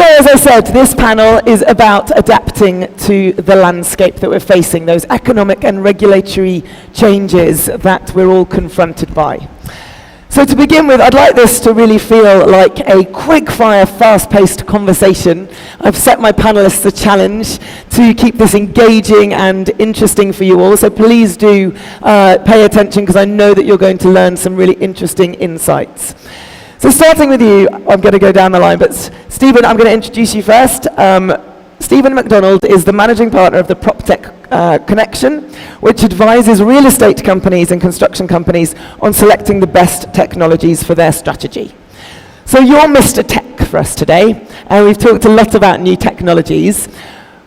So, as I said, this panel is about adapting to the landscape that we're facing, those economic and regulatory changes that we're all confronted by. So to begin with, I'd like this to really feel like a quick-fire, fast-paced conversation. I've set my panelists a challenge to keep this engaging and interesting for you all, so please do pay attention, because I know that you're going to learn some really interesting insights. So starting with you, I'm going to go down the line, but Stephen, I'm going to introduce you first. Stephen McDonald is the managing partner of the PropTech Connection, which advises real estate companies and construction companies on selecting the best technologies for their strategy. So you're Mr. Tech for us today, and we've talked a lot about new technologies.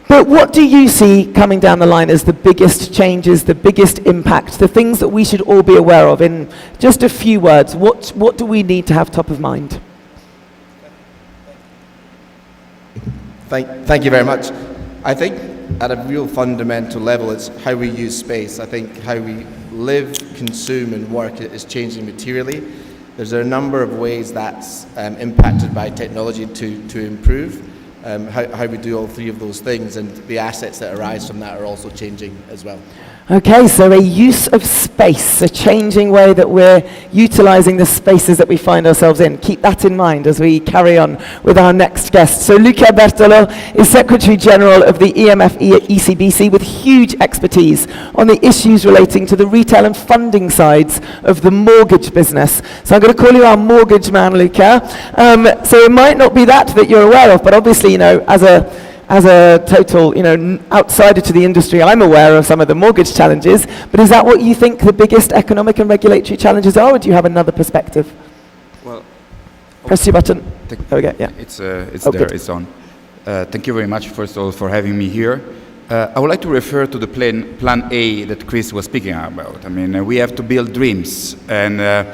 But what do you see coming down the line as the biggest changes, the biggest impact, the things that we should all be aware of? In just a few words, what do we need to have top of mind? Thank you very much. I think at a real fundamental level, it's how we use space. I think how we live, consume, and work is changing materially. There's a number of ways that's impacted by technology to improve. How we do all three of those things, and the assets that arise from that are also changing as well. Okay, so a use of space, a changing way that we're utilizing the spaces that we find ourselves in. Keep that in mind as we carry on with our next guest. So Luca Bertolo is Secretary General of the EMFE at ECBC, with huge expertise on the issues relating to the retail and funding sides of the mortgage business. So I'm going to call you our mortgage man, Luca. So it might not be that you're aware of, but obviously, you know, as a total, outsider to the industry, I'm aware of some of the mortgage challenges, but is that what you think the biggest economic and regulatory challenges are, or do you have another perspective? Well, press your button. There we go, yeah. It's there, good. It's on. Thank you very much, first of all, for having me here. I would like to refer to the plan A that Chris was speaking about. I mean, we have to build dreams, and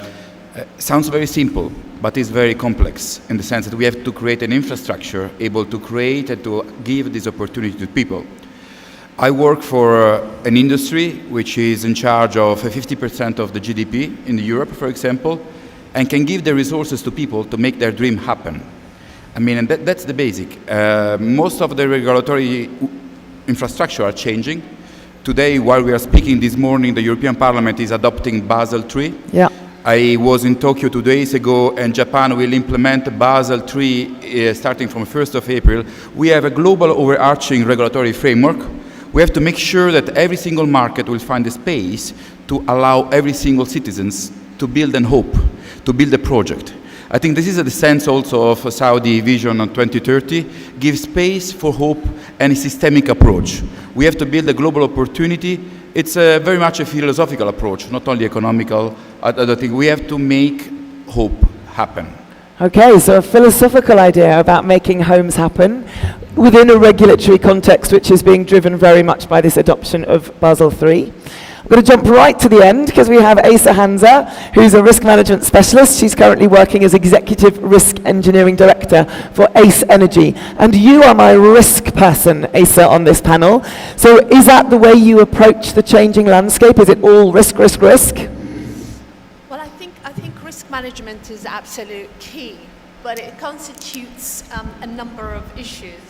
sounds very simple, but it's very complex in the sense that we have to create an infrastructure able to create and to give this opportunity to people. I work for an industry which is in charge of 50% of the GDP in Europe, for example, and can give the resources to people to make their dream happen. I mean, and that's the basic. Most of the regulatory infrastructure are changing. Today, while we are speaking this morning, the European Parliament is adopting Basel III. Yeah. I was in Tokyo 2 days ago, and Japan will implement Basel III starting from 1st of April. We have a global overarching regulatory framework. We have to make sure that every single market will find a space to allow every single citizen to build and hope, to build a project. I think this is the sense also of Saudi Vision on 2030, give space for hope and a systemic approach. We have to build a global opportunity. It's very much a philosophical approach, not only economical. I think we have to make hope happen. Okay, so a philosophical idea about making homes happen within a regulatory context which is being driven very much by this adoption of Basel III. I'm going to jump right to the end because we have Asa Hansa, who's a risk management specialist. She's currently working as Executive Risk Engineering Director for ACE Energy. And you are my risk person, Asa, on this panel. So is that the way you approach the changing landscape? Is it all risk, risk, risk? Well, I think risk management is absolute key, but it constitutes a number of issues.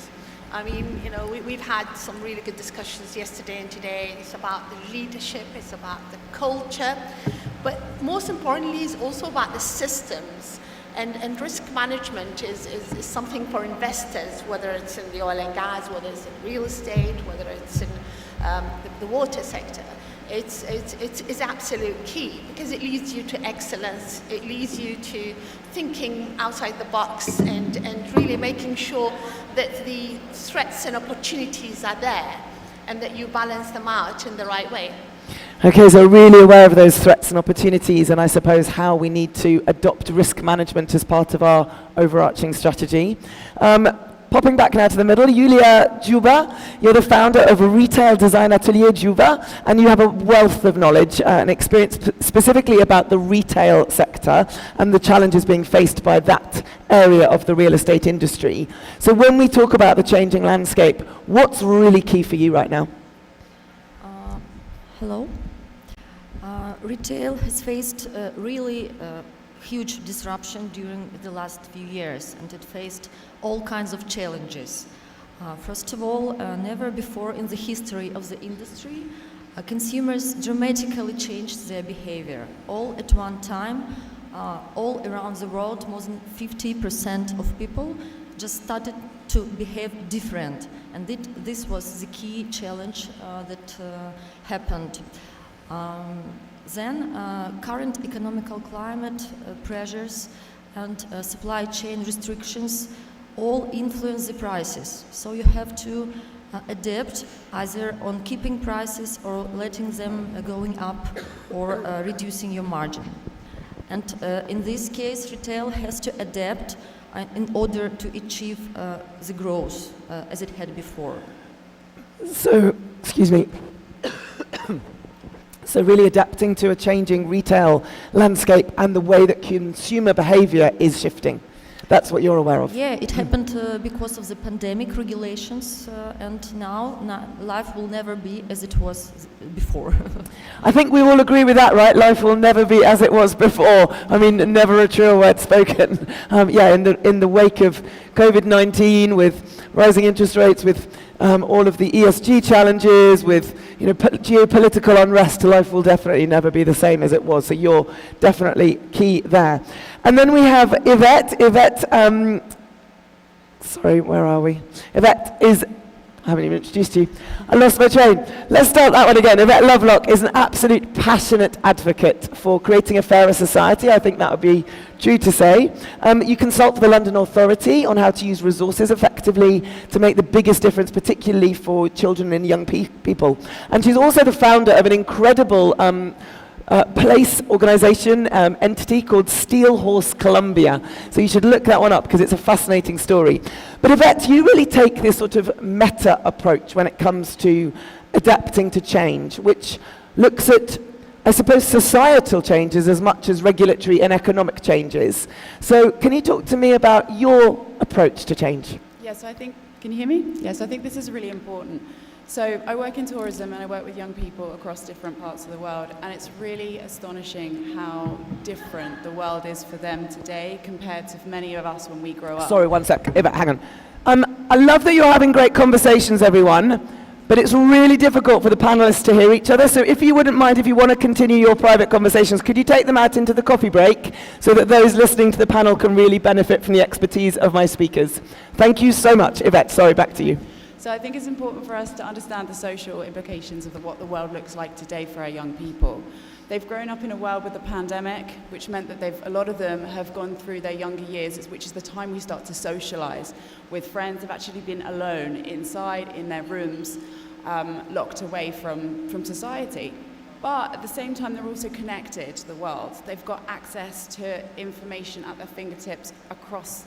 I mean, we've had some really good discussions yesterday and today. It's about the leadership, it's about the culture, but most importantly, it's also about the systems. And risk management is something for investors, whether it's in the oil and gas, whether it's in real estate, whether it's in the water sector. It's absolute key because it leads you to excellence. It leads you to thinking outside the box and really making sure that the threats and opportunities are there and that you balance them out in the right way. Okay, so really aware of those threats and opportunities, and I suppose how we need to adopt risk management as part of our overarching strategy. Popping back now to the middle, Julia Juba, you're the founder of a retail design atelier, Juba, and you have a wealth of knowledge and experience specifically about the retail sector and the challenges being faced by that area of the real estate industry. So when we talk about the changing landscape, what's really key for you right now? Hello. Retail has faced really huge disruption during the last few years, and it faced all kinds of challenges. First of all, never before in the history of the industry, consumers dramatically changed their behavior. All at one time, all around the world, more than 50% of people just started to behave different. And this was the key challenge that happened. Then current economical climate pressures and supply chain restrictions all influence the prices. So you have to adapt either on keeping prices or letting them going up or reducing your margin. And in this case, retail has to adapt in order to achieve the growth as it had before. So, excuse me. So really adapting to a changing retail landscape and the way that consumer behavior is shifting. That's what you're aware of. Yeah, it happened because of the pandemic regulations, and now life will never be as it was before. I think we all agree with that, right? Life will never be as it was before. I mean, never a truer word spoken. In the wake of COVID-19, with rising interest rates, with all of the ESG challenges, with geopolitical unrest, life will definitely never be the same as it was. So you're definitely key there. And then we have Yvette. Yvette, sorry, where are we? Yvette is, I haven't even introduced you. I lost my train. Let's start that one again. Yvette Lovelock is an absolute passionate advocate for creating a fairer society. I think that would be true to say. You consult the London Authority on how to use resources effectively to make the biggest difference, particularly for children and young people. And she's also the founder of an incredible place organisation entity called Steel Horse Columbia. So you should look that one up because it's a fascinating story. But Yvette, you really take this sort of meta approach when it comes to adapting to change, which looks at, I suppose, societal changes as much as regulatory and economic changes. So can you talk to me about your approach to change? Yes, I think, can you hear me? Yes, I think this is really important. So I work in tourism and I work with young people across different parts of the world, and it's really astonishing how different the world is for them today compared to many of us when we grow up. Sorry, one sec. Yvette, hang on. I love that you're having great conversations, everyone, but it's really difficult for the panelists to hear each other. So if you wouldn't mind, if you want to continue your private conversations, could you take them out into the coffee break so that those listening to the panel can really benefit from the expertise of my speakers? Thank you so much. Yvette, sorry, back to you. So I think it's important for us to understand the social implications of what the world looks like today for our young people. They've grown up in a world with the pandemic, which meant that a lot of them have gone through their younger years, which is the time we start to socialize with friends. They've actually been alone inside in their rooms, locked away from society. But at the same time, they're also connected to the world. They've got access to information at their fingertips across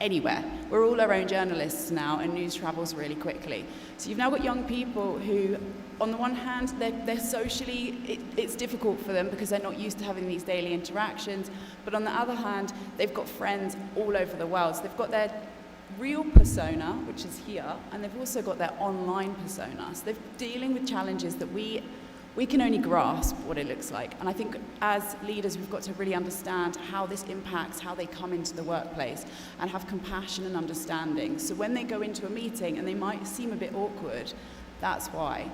anywhere. We're all our own journalists now, and news travels really quickly. So you've now got young people who, on the one hand, they're socially, it's difficult for them because they're not used to having these daily interactions, but on the other hand, they've got friends all over the world. So they've got their real persona, which is here, and they've also got their online persona. So they're dealing with challenges that we can only grasp what it looks like. And I think as leaders, we've got to really understand how this impacts how they come into the workplace and have compassion and understanding. So when they go into a meeting and they might seem a bit awkward, that's why.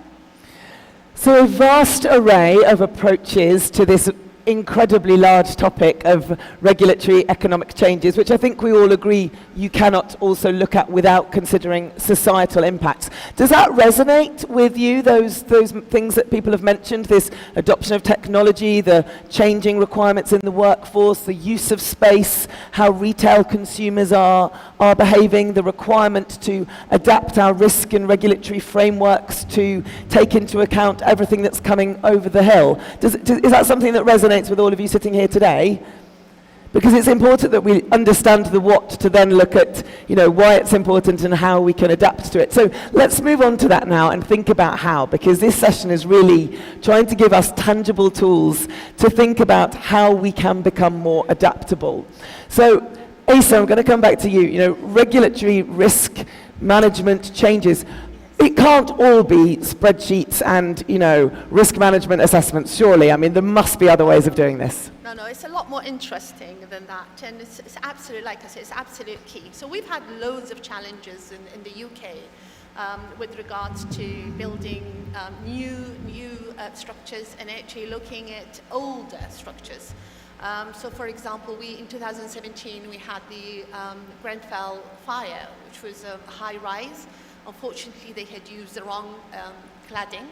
So a vast array of approaches to this incredibly large topic of regulatory economic changes, which I think we all agree you cannot also look at without considering societal impacts. Does that resonate with you, those things that people have mentioned, this adoption of technology, the changing requirements in the workforce, the use of space, how retail consumers are behaving, the requirement to adapt our risk and regulatory frameworks to take into account everything that's coming over the hill? Is that something that resonates with all of you sitting here today? Because it's important that we understand the what to then look at, why it's important and how we can adapt to it. So let's move on to that now and think about how, because this session is really trying to give us tangible tools to think about how we can become more adaptable. So Asa, I'm going to come back to you. Regulatory risk management changes. It can't all be spreadsheets and, risk management assessments, surely. I mean, there must be other ways of doing this. No, it's a lot more interesting than that, and it's absolutely, like I said, it's absolute key. So we've had loads of challenges in the UK with regards to building new structures and actually looking at older structures. So for example, in 2017, we had the Grenfell fire, which was a high rise. Unfortunately, they had used the wrong cladding.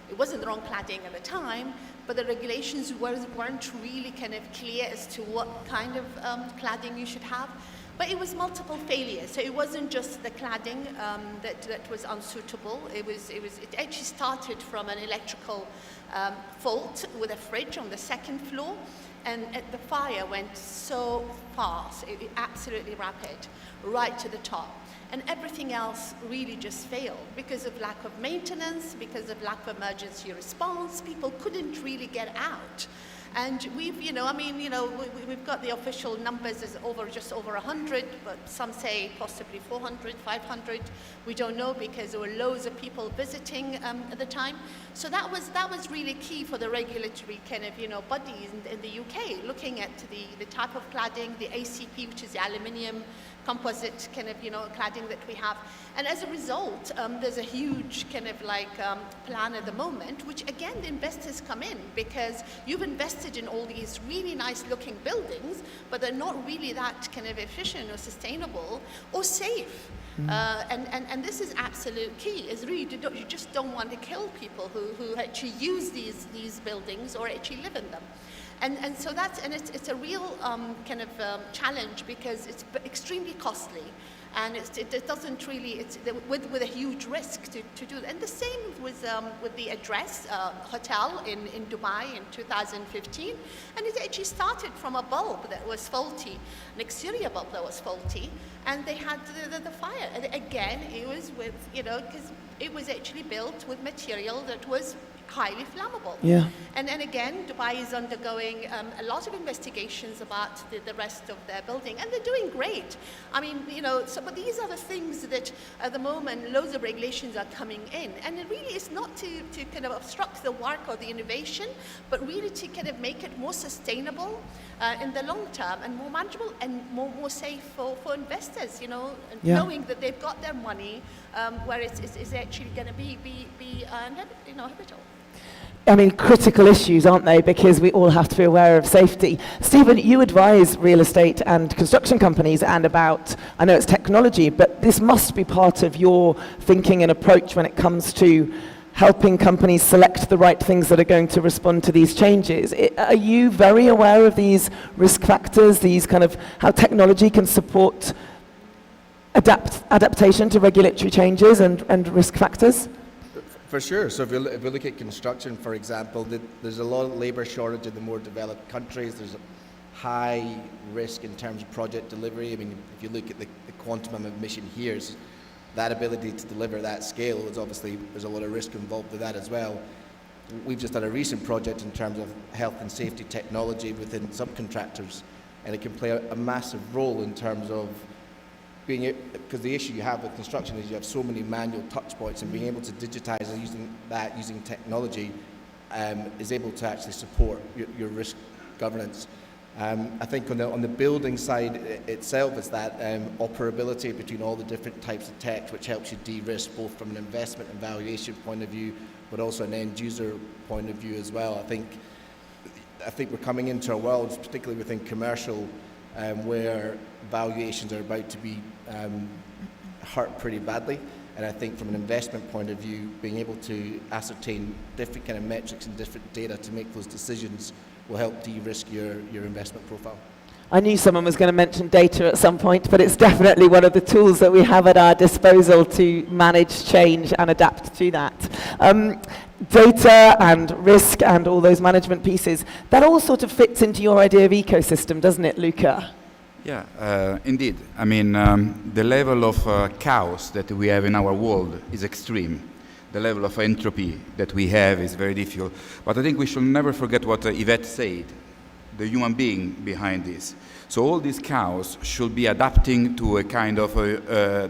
It wasn't the wrong cladding at the time, but the regulations weren't really kind of clear as to what kind of cladding you should have. But it was multiple failures, so it wasn't just the cladding that was unsuitable. It actually started from an electrical fault with a fridge on the second floor, and the fire went so fast, it absolutely rapid, right to the top. And everything else really just failed because of lack of maintenance, because of lack of emergency response. People couldn't really get out. And we've got the official numbers as just over 100, but some say possibly 400, 500. We don't know because there were loads of people visiting at the time. So that was really key for the regulatory kind of bodies in the UK, looking at the type of cladding, the ACP, which is the aluminium composite kind of cladding that we have. And as a result, there's a huge kind of plan at the moment, which again the investors come in because you've invested in all these really nice looking buildings, but they're not really that kind of efficient or sustainable or safe. And this is absolute key, is really you just don't want to kill people who actually use these buildings or actually live in them. And so it's a real kind of challenge because it's extremely costly, and it doesn't really, it's with a huge risk to do that. And the same with the Address hotel in Dubai in 2015, and it actually started from a bulb that was faulty, an exterior bulb that was faulty, and they had the fire. And again, it was with, because it was actually built with material that was highly flammable. Yeah. And again, Dubai is undergoing a lot of investigations about the rest of their building, and they're doing great. I mean, but these are the things that at the moment loads of regulations are coming in, and it really is not to kind of obstruct the work or the innovation, but really to kind of make it more sustainable in the long term and more manageable and more safe for investors, knowing that they've got their money where it's actually going to be habitable. I mean, critical issues, aren't they? Because we all have to be aware of safety. Stephen, you advise real estate and construction companies and about, I know it's technology, but this must be part of your thinking and approach when it comes to helping companies select the right things that are going to respond to these changes. Are you very aware of these risk factors, these kind of how technology can support adaptation to regulatory changes and risk factors? For sure. So if we look at construction, for example, there's a lot of labour shortage in the more developed countries. There's a high risk in terms of project delivery. I mean, if you look at the quantum of emission here, that ability to deliver that scale is obviously, there's a lot of risk involved with that as well. We've just done a recent project in terms of health and safety technology within subcontractors, and it can play a massive role in terms of because the issue you have with construction is you have so many manual touch points, and being able to digitize using technology is able to actually support your risk governance. I think on the building side itself is that operability between all the different types of tech, which helps you de-risk both from an investment and valuation point of view, but also an end user point of view as well. I think we're coming into a world, particularly within commercial, where valuations are about to be hurt pretty badly. And I think from an investment point of view, being able to ascertain different kind of metrics and different data to make those decisions will help de-risk your investment profile. I knew someone was going to mention data at some point, but it's definitely one of the tools that we have at our disposal to manage change and adapt to that. Data and risk and all those management pieces, that all sort of fits into your idea of ecosystem, doesn't it, Luca? Yeah, indeed. I mean, the level of chaos that we have in our world is extreme. The level of entropy that we have is very difficult. But I think we should never forget what Yvette said, the human being behind this. So all this chaos should be adapting to a kind of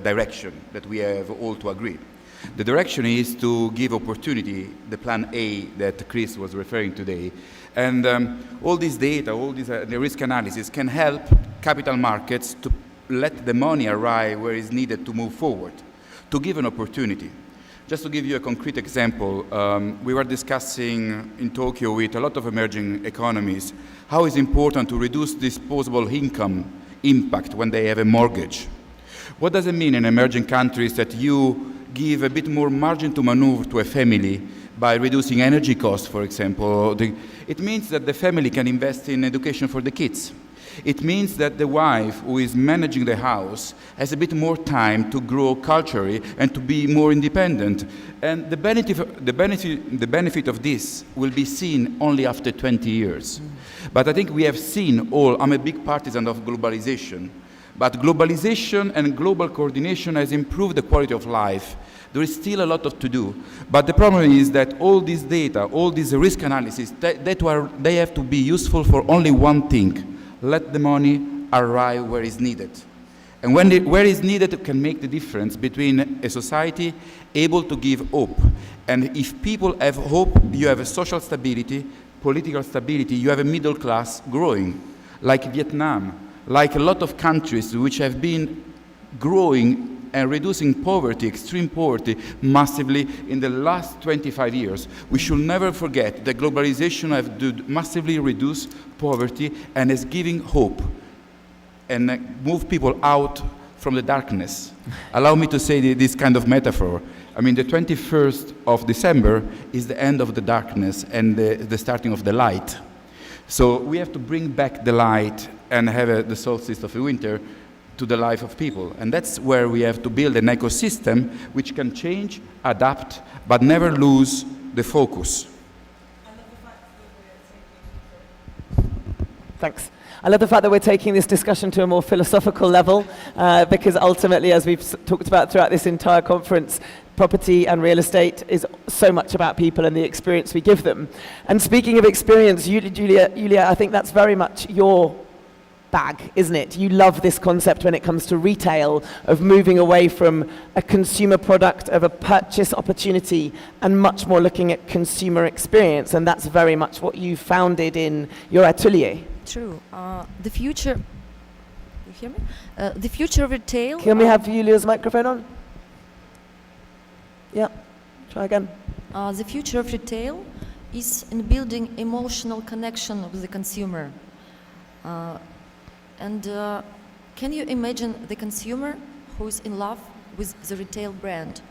direction that we have all to agree. The direction is to give opportunity, the plan A that Chris was referring today. And all this data, all this the risk analysis can help capital markets to let the money arrive where it's needed to move forward, to give an opportunity. Just to give you a concrete example, we were discussing in Tokyo with a lot of emerging economies how it's important to reduce disposable income impact when they have a mortgage. What does it mean in emerging countries that you give a bit more margin to maneuver to a family by reducing energy costs, for example? It means that the family can invest in education for the kids. It means that the wife who is managing the house has a bit more time to grow culturally and to be more independent. And the benefit of this will be seen only after 20 years. But I think we have seen I'm a big partisan of globalization, but globalization and global coordination has improved the quality of life. There is still a lot to do. But the problem is that all this data, all this risk analysis, they have to be useful for only one thing. Let the money arrive where it's needed. And where it's needed, it can make the difference between a society able to give hope. And if people have hope, you have a social stability, political stability, you have a middle class growing, like Vietnam, like a lot of countries which have been growing and reducing poverty, extreme poverty, massively in the last 25 years. We should never forget that globalization has massively reduced poverty and is giving hope and move people out from the darkness. Allow me to say this kind of metaphor. I mean, the 21st of December is the end of the darkness and the starting of the light. So we have to bring back the light and have the solstice of the winter to the life of people. And that's where we have to build an ecosystem which can change, adapt, but never lose the focus. Thanks. I love the fact that we're taking this discussion to a more philosophical level, because ultimately, as we've talked about throughout this entire conference, property and real estate is so much about people and the experience we give them. And speaking of experience, Julia, I think that's very much your bag, isn't it? You love this concept when it comes to retail, of moving away from a consumer product, of a purchase opportunity, and much more looking at consumer experience. And that's very much what you founded in your atelier. True. The future. You hear me? The future of retail. Can we have Julia's microphone on? Yeah. Try again. The future of retail is in building emotional connection with the consumer. Can you imagine the consumer who is in love with the retail brand?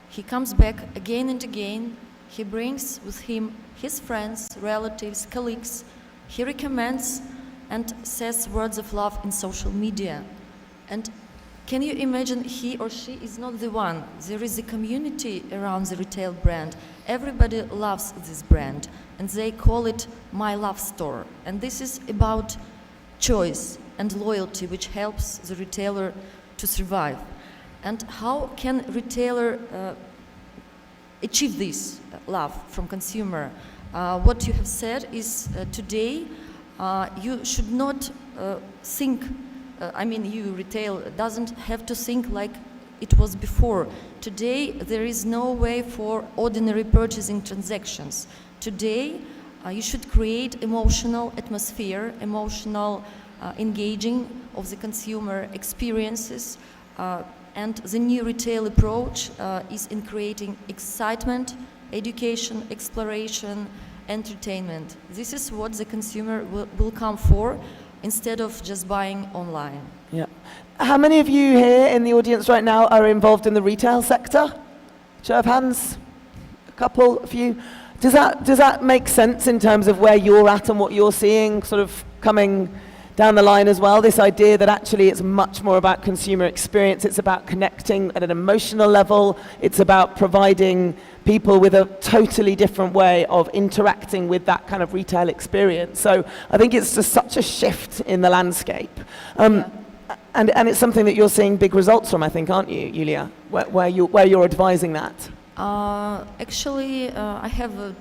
He comes back again and again. He brings with him his friends, relatives, colleagues. He recommends and says words of love in social media. And can you imagine he or she is not the one? There is a community around the retail brand. Everybody loves this brand, and they call it My Love Store. And this is about choice and loyalty, which helps the retailer to survive. And how can retailer achieve this love from consumer? What you have said is today you should not think, you retail doesn't have to think like it was before. Today there is no way for ordinary purchasing transactions. Today you should create emotional atmosphere, emotional engaging of the consumer experiences, and the new retail approach is in creating excitement, education, exploration, entertainment. This is what the consumer will come for instead of just buying online. Yeah. How many of you here in the audience right now are involved in the retail sector? Show of hands. A couple, a few. Does that make sense in terms of where you're at and what you're seeing sort of coming down the line as well? This idea that actually it's much more about consumer experience, it's about connecting at an emotional level, it's about providing people with a totally different way of interacting with that kind of retail experience. So I think it's just such a shift in the landscape. And it's something that you're seeing big results from, I think, aren't you, Julia? Where you're advising that? Actually, I have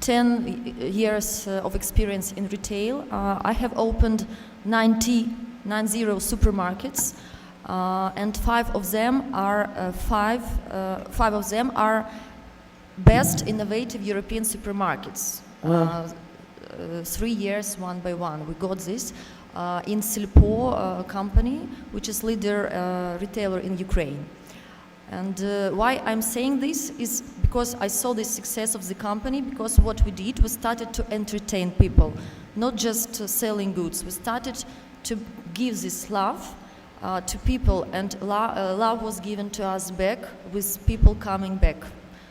10 years of experience in retail. I have opened 90 supermarkets. and five of them are best innovative European supermarkets. 3 years, one by one. We got this in Silpo company, which is leader retailer in Ukraine. And why I'm saying this is because I saw the success of the company, because what we did, we started to entertain people, not just selling goods. We started to give this love to people, and love was given to us back with people coming back.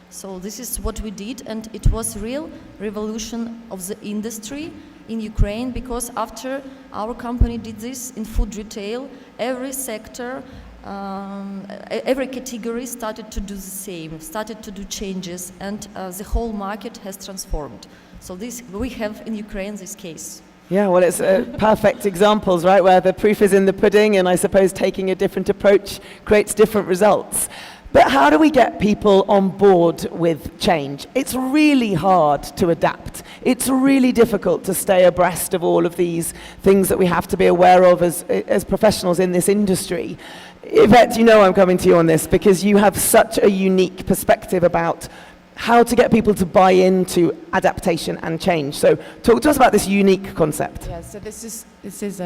So this is what we did, and it was real revolution of the industry in Ukraine, because after our company did this in food retail, every sector, every category started to do the same, started to do changes, and the whole market has transformed. So this we have in Ukraine this case. Yeah, well, it's perfect examples, right, where the proof is in the pudding, and I suppose taking a different approach creates different results. But how do we get people on board with change? It's really hard to adapt. It's really difficult to stay abreast of all of these things that we have to be aware of as professionals in this industry. Yvette, you know I'm coming to you on this because you have such a unique perspective about how to get people to buy into adaptation and change. So talk to us about this unique concept. Yeah, so this is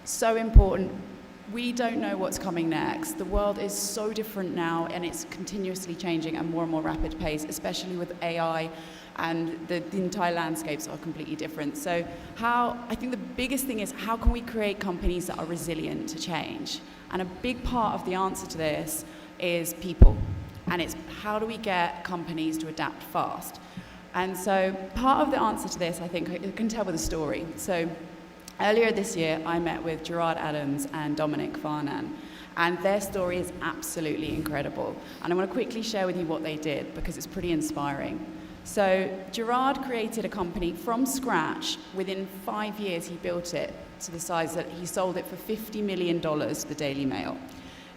so important. We don't know what's coming next. The world is so different now, and it's continuously changing at more and more rapid pace, especially with AI, and the entire landscapes are completely different. So I think the biggest thing is, how can we create companies that are resilient to change? And a big part of the answer to this is people. And it's how do we get companies to adapt fast? And so part of the answer to this, I think, you can tell with a story. So earlier this year, I met with Gerard Adams and Dominic Farnan, and their story is absolutely incredible. And I want to quickly share with you what they did, because it's pretty inspiring. So Gerard created a company from scratch. Within 5 years, he built it to the size that he sold it for $50 million to the Daily Mail.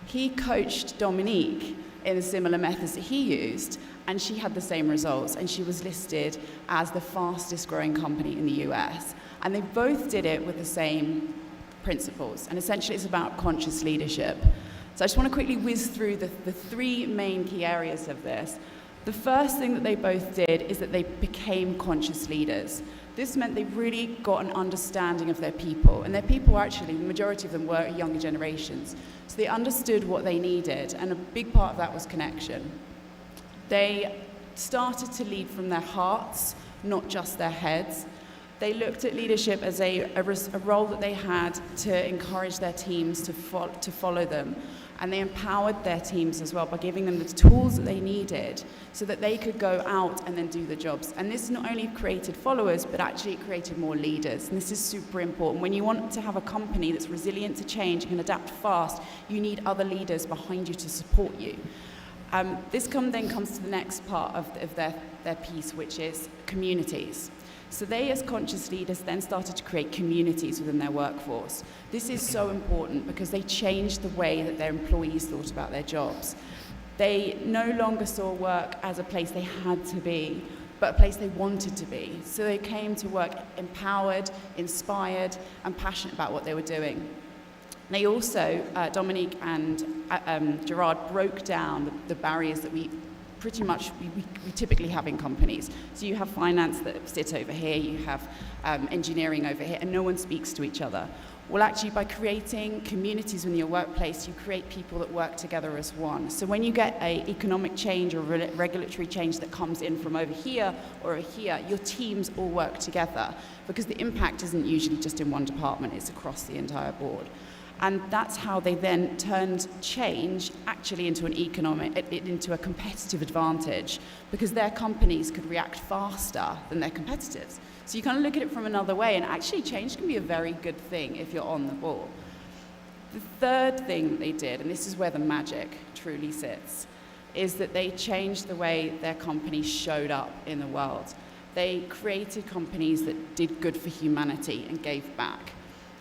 He coached Dominique in the similar methods that he used, and she had the same results, and she was listed as the fastest growing company in the US. And they both did it with the same principles, and essentially it's about conscious leadership. So I just want to quickly whiz through the three main key areas of this. The first thing that they both did is that they became conscious leaders. This meant they really got an understanding of their people, and their people actually, the majority of them were younger generations. So they understood what they needed, and a big part of that was connection. They started to lead from their hearts, not just their heads. They looked at leadership as a role that they had to encourage their teams to follow them. And they empowered their teams as well by giving them the tools that they needed so that they could go out and then do the jobs. And this not only created followers, but actually created more leaders. And this is super important. When you want to have a company that's resilient to change, can adapt fast, you need other leaders behind you to support you. This then comes to the next part of their piece, which is communities. So they, as conscious leaders, then started to create communities within their workforce. This is so important because they changed the way that their employees thought about their jobs. They no longer saw work as a place they had to be, but a place they wanted to be. So they came to work empowered, inspired, and passionate about what they were doing. They also, Dominique and Gerard, broke down the barriers that we typically have in companies. So you have finance that sit over here, you have engineering over here, and no one speaks to each other. Well, actually, by creating communities in your workplace, you create people that work together as one. So when you get an economic change or regulatory change that comes in from over here or here, your teams all work together, because the impact isn't usually just in one department, it's across the entire board. And that's how they then turned change actually into into a competitive advantage, because their companies could react faster than their competitors. So you kind of look at it from another way, and actually change can be a very good thing if you're on the ball. The third thing that they did, and this is where the magic truly sits, is that they changed the way their companies showed up in the world. They created companies that did good for humanity and gave back.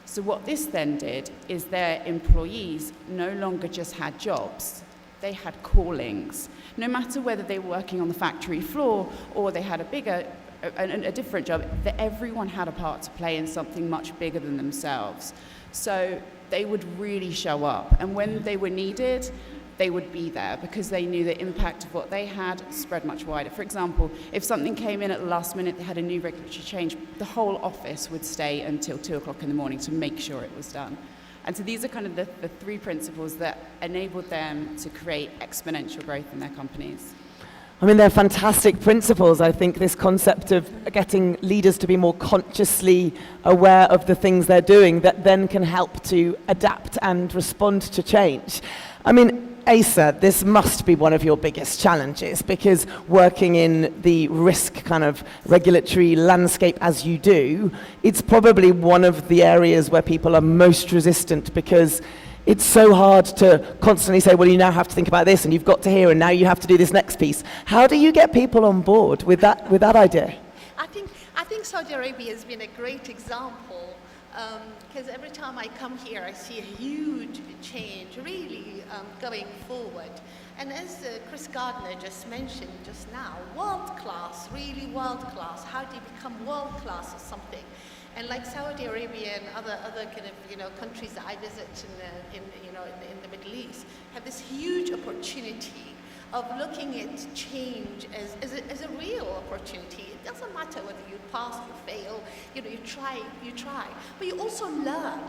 So what this then did is their employees no longer just had jobs, they had callings. No matter whether they were working on the factory floor or they had a bigger a different job, that everyone had a part to play in something much bigger than themselves. So they would really show up. And when they were needed, they would be there because they knew the impact of what they had spread much wider. For example, if something came in at the last minute, they had a new regulatory change, the whole office would stay until 2 o'clock in the morning to make sure it was done. And so these are kind of the 3 principles that enabled them to create exponential growth in their companies. I mean, they're fantastic principles. I think this concept of getting leaders to be more consciously aware of the things they're doing that then can help to adapt and respond to change. I mean, Asa, this must be one of your biggest challenges because working in the risk kind of regulatory landscape as you do, it's probably one of the areas where people are most resistant because it's so hard to constantly say, well, you now have to think about this and you've got to here and now you have to do this next piece. How do you get people on board with that idea? I think Saudi Arabia has been a great example because every time I come here, I see a huge change really going forward. And as Chris Gardner just mentioned just now, world class, really world class. How do you become world class at something? And like Saudi Arabia and other kind of countries that I visit in the Middle East have this huge opportunity of looking at change as a real opportunity. It doesn't matter whether you pass or fail, you try, but you also learn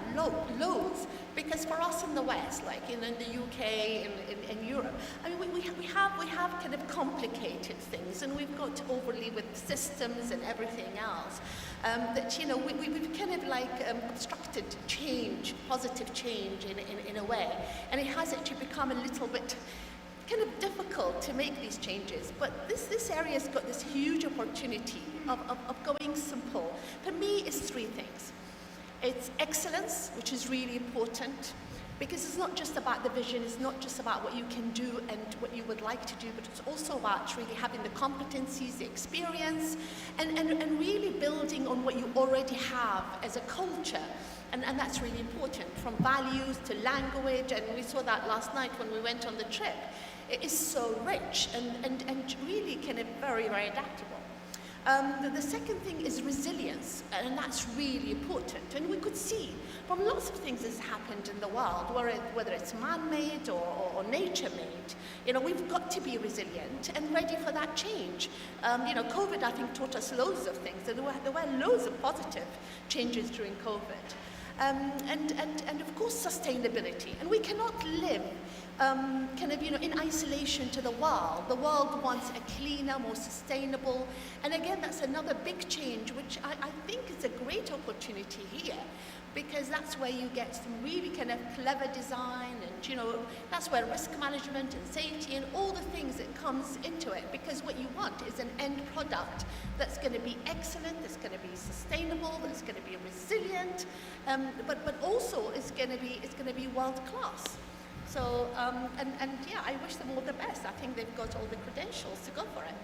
loads. Because for us in the West, like in the UK and Europe, I mean, we have kind of complicated things, and we've got overly with systems and everything else. That we've kind of like obstructed change, positive change in a way, and it has actually become a little bit kind of difficult to make these changes. But this area's got this huge opportunity of going simple. For me, it's 3 things. It's excellence, which is really important, because it's not just about the vision, it's not just about what you can do and what you would like to do, but it's also about really having the competencies, the experience, and really building on what you already have as a culture. And that's really important, from values to language, and we saw that last night when we went on the trip. It is so rich and really kind of very, very adaptable. The second thing is resilience, and that's really important. And we could see from lots of things that's happened in the world, whether it's man-made or nature-made, we've got to be resilient and ready for that change. COVID, I think, taught us loads of things. There were loads of positive changes during COVID. And of course, sustainability. And we cannot live in isolation to the world. The world wants a cleaner, more sustainable. And again, that's another big change, which I think is a great opportunity here, because that's where you get some really kind of clever design, and that's where risk management and safety and all the things that comes into it, because what you want is an end product that's going to be excellent, that's going to be sustainable, that's going to be resilient, but also it's going to be world class. So I wish them all the best. I think they've got all the credentials to go for it.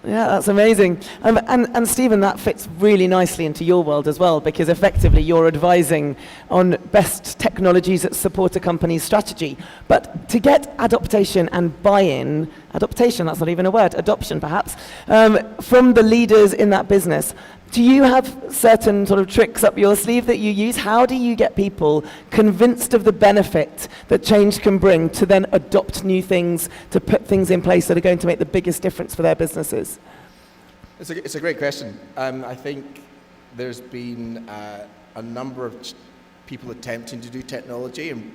Yeah, that's amazing. And Stephen, that fits really nicely into your world as well, because effectively you're advising on best technologies that support a company's strategy. But to get adaptation and buy-in, adaptation, that's not even a word, adoption perhaps, from the leaders in that business, do you have certain sort of tricks up your sleeve that you use? How do you get people convinced of the benefit that change can bring to then adopt new things, to put things in place that are going to make the biggest difference for their businesses? It's a great question. I think there's been a number of people attempting to do technology, and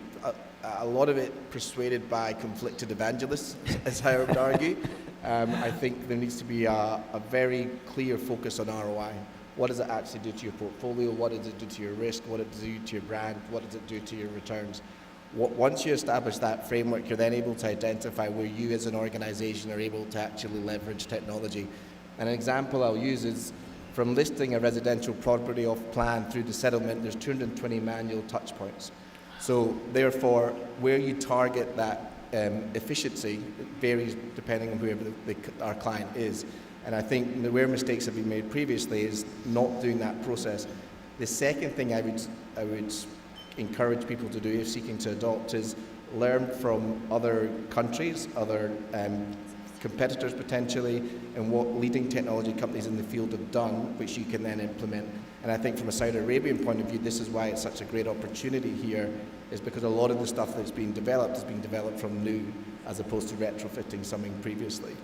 a lot of it persuaded by conflicted evangelists, is how I would argue. I think there needs to be a very clear focus on ROI. What does it actually do to your portfolio? What does it do to your risk? What does it do to your brand? What does it do to your returns? Once you establish that framework, you're then able to identify where you as an organization are able to actually leverage technology. And an example I'll use is from listing a residential property off plan through to settlement, there's 220 manual touch points. So therefore, where you target that efficiency, it varies depending on whoever our client is. And I think where mistakes have been made previously is not doing that process. The second thing I would encourage people to do if seeking to adopt is learn from other countries, other competitors potentially, and what leading technology companies in the field have done, which you can then implement. And I think from a Saudi Arabian point of view, this is why it's such a great opportunity here, is because a lot of the stuff that's being developed is being developed from new, as opposed to retrofitting something previously.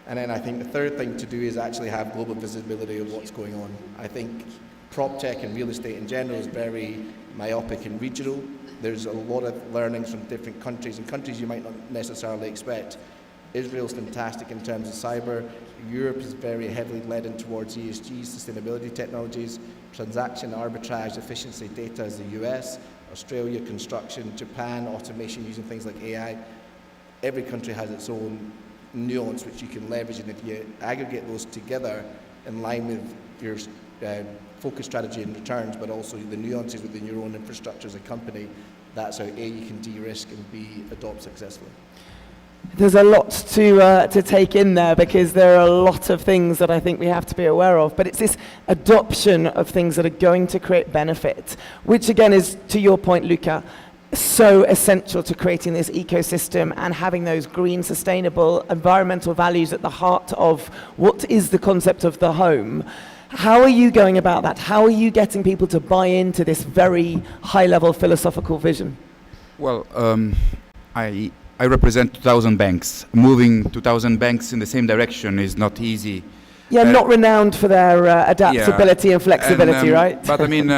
And then I think the third thing to do is actually have global visibility of what's going on. I think prop tech and real estate in general is very myopic and regional. There's a lot of learnings from different countries, and countries you might not necessarily expect. Israel's fantastic in terms of cyber. Europe is very heavily led in towards ESG, sustainability technologies. Transaction, arbitrage, efficiency, data is the US. Australia, construction. Japan, automation using things like AI. Every country has its own nuance which you can leverage, and if you aggregate those together in line with your focus strategy and returns, but also the nuances within your own infrastructure as a company, that's how A, you can de-risk, and B, adopt successfully. There's a lot to take in there, because there are a lot of things that I think we have to be aware of, but it's this adoption of things that are going to create benefit, which again is, to your point, Luca, so essential to creating this ecosystem and having those green, sustainable, environmental values at the heart of what is the concept of the home. How are you going about that? How are you getting people to buy into this very high-level philosophical vision? Well, I represent 2,000 banks. Moving 2,000 banks in the same direction is not easy. Yeah, not renowned for their adaptability and flexibility, right? But I mean,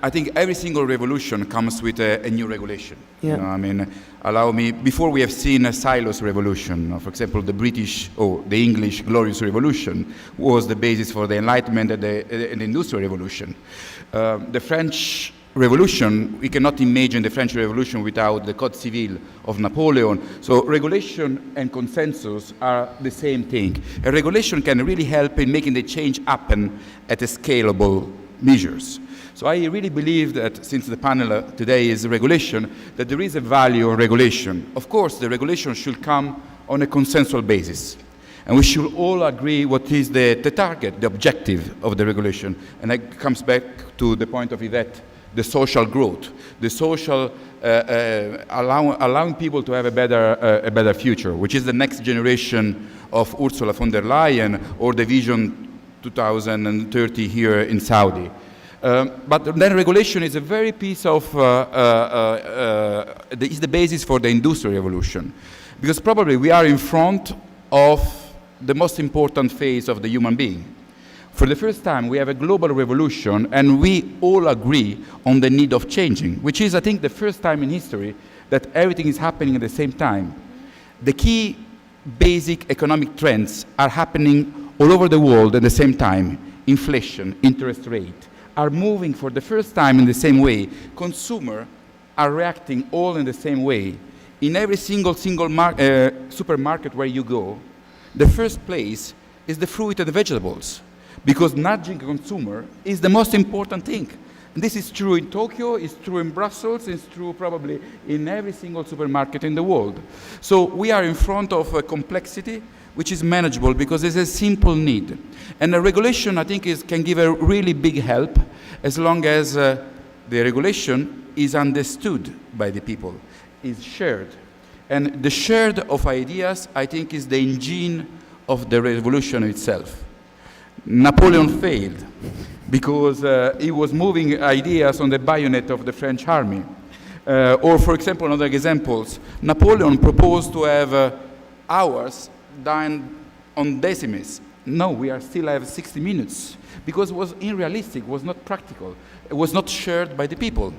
I think every single revolution comes with a new regulation. Yeah. You know, I mean, allow me, before we have seen a silos revolution, for example, the British or the English Glorious Revolution was the basis for the Enlightenment and the Industrial Revolution. The French Revolution, we cannot imagine the French Revolution without the Code Civil of Napoleon. So regulation and consensus are the same thing. A regulation can really help in making the change happen at a scalable measures. So I really believe that, since the panel today is regulation, that there is a value in regulation. Of course, the regulation should come on a consensual basis. And we should all agree what is the target, the objective of the regulation. And that comes back to the point of Yvette, the social growth, the social allowing people to have a better future, which is the next generation of Ursula von der Leyen or the Vision 2030 here in Saudi. But then regulation is a very piece of, is the basis for the industrial revolution. Because probably we are in front of the most important phase of the human being. For the first time, we have a global revolution, and we all agree on the need of changing, which is, I think, the first time in history that everything is happening at the same time. The key basic economic trends are happening all over the world at the same time. Inflation, interest rate, are moving for the first time in the same way. Consumers are reacting all in the same way. In every single supermarket where you go, the first place is the fruit and the vegetables, because nudging a consumer is the most important thing. And this is true in Tokyo, it's true in Brussels, it's true probably in every single supermarket in the world. So we are in front of a complexity which is manageable because it's a simple need. And the regulation, I think, can give a really big help as long as the regulation is understood by the people, is shared. And the shared of ideas, I think, is the engine of the revolution itself. Napoleon failed because he was moving ideas on the bayonet of the French army. Or, for example, another examples, Napoleon proposed to have hours done on decimes. No, we still have 60 minutes because it was unrealistic, was not practical, it was not shared by the people.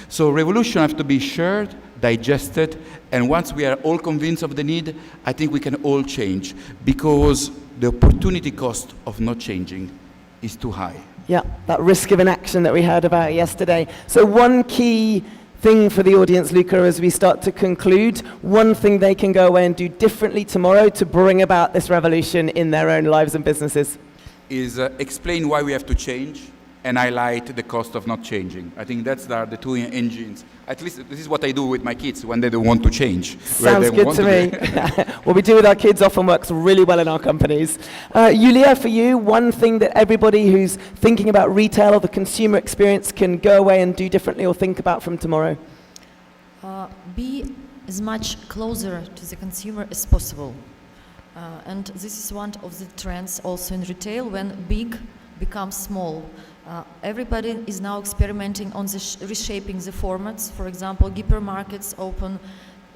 So revolution has to be shared, digested, and once we are all convinced of the need, I think we can all change, because the opportunity cost of not changing is too high. Yeah, that risk of inaction that we heard about yesterday. So one key thing for the audience, Luca, as we start to conclude, one thing they can go away and do differently tomorrow to bring about this revolution in their own lives and businesses, is explain why we have to change and highlight the cost of not changing. I think that's the two engines. At least this is what I do with my kids when they don't want to change. Sounds good to me. What we do with our kids often works really well in our companies. Yulia, for you, one thing that everybody who's thinking about retail or the consumer experience can go away and do differently or think about from tomorrow? Be as much closer to the consumer as possible. And this is one of the trends also in retail when big becomes small. Everybody is now experimenting on reshaping the formats. For example, hypermarkets open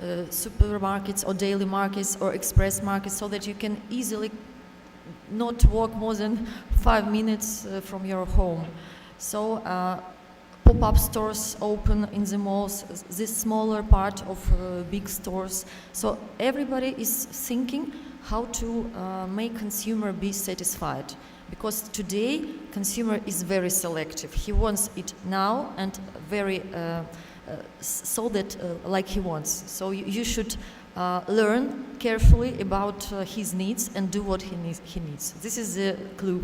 supermarkets or daily markets or express markets so that you can easily not walk more than 5 minutes from your home. So pop-up stores open in the malls, this smaller part of big stores. So everybody is thinking how to make consumer be satisfied. Because today, consumer is very selective. He wants it now and very so that like he wants. So you should learn carefully about his needs and do what he needs. This is the clue.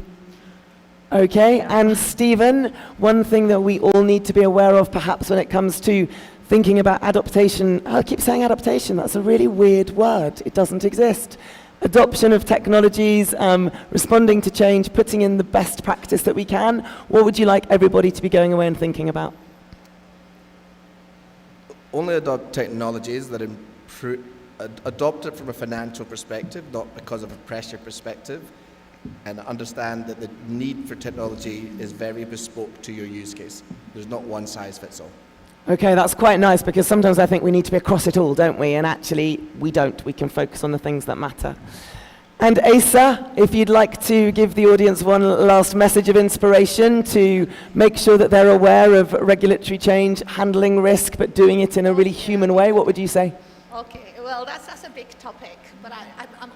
Okay, and Stephen, one thing that we all need to be aware of perhaps when it comes to thinking about adaptation, I keep saying adaptation, that's a really weird word, it doesn't exist. Adoption of technologies, responding to change, putting in the best practice that we can. What would you like everybody to be going away and thinking about? Only adopt technologies that adopt it from a financial perspective, not because of a pressure perspective, and understand that the need for technology is very bespoke to your use case. There's not one size fits all. Okay, that's quite nice because sometimes I think we need to be across it all, don't we? And actually, we don't. We can focus on the things that matter. And Asa, if you'd like to give the audience one last message of inspiration to make sure that they're aware of regulatory change, handling risk, but doing it in a really human way, what would you say? Okay, well, that's a big topic, but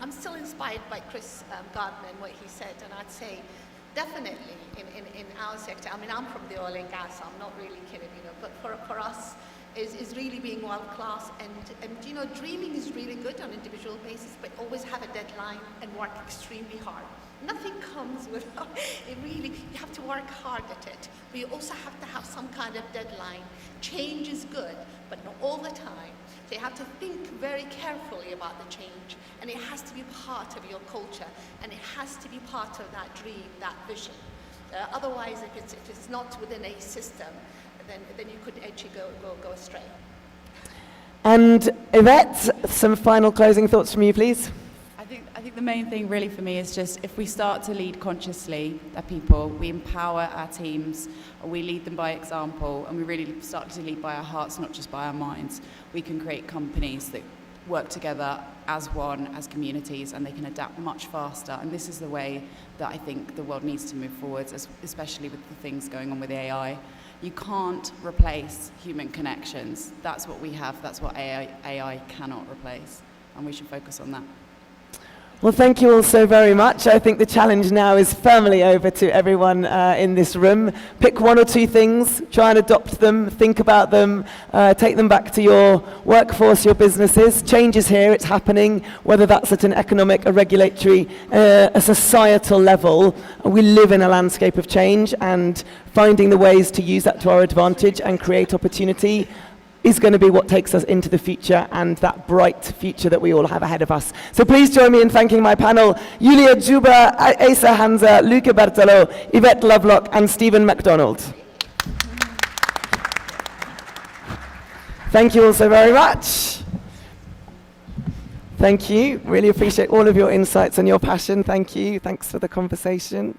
I'm still inspired by Chris Gardner and what he said, and I'd say definitely in our sector, I mean, I'm from the oil and gas, so I'm not really kidding, but for us, is really being world class, and dreaming is really good on an individual basis, but always have a deadline and work extremely hard. Nothing comes without it. Really, you have to work hard at it, but you also have to have some kind of deadline. Change is good, but not all the time. So you have to think very carefully about the change, and it has to be part of your culture, and it has to be part of that dream, that vision. Otherwise, if it's not within a system, then you could actually go astray. And Yvette, some final closing thoughts from you, please. I think the main thing really for me is just if we start to lead consciously our people, we empower our teams, we lead them by example, and we really start to lead by our hearts, not just by our minds, we can create companies that work together as one, as communities, and they can adapt much faster. And this is the way that I think the world needs to move forward, especially with the things going on with AI. You can't replace human connections. That's what we have. That's what AI cannot replace. And we should focus on that. Well, thank you all so very much. I think the challenge now is firmly over to everyone in this room. Pick one or two things, try and adopt them, think about them, take them back to your workforce, your businesses. Change is here, it's happening, whether that's at an economic, a regulatory, a societal level. We live in a landscape of change, and finding the ways to use that to our advantage and create opportunity is going to be what takes us into the future and that bright future that we all have ahead of us. So please join me in thanking my panel, Yulia Juba, Asa Hansa, Luca Bertolo, Yvette Lovelock, and Stephen MacDonald. Thank you all so very much. Thank you. Really appreciate all of your insights and your passion. Thank you. Thanks for the conversation.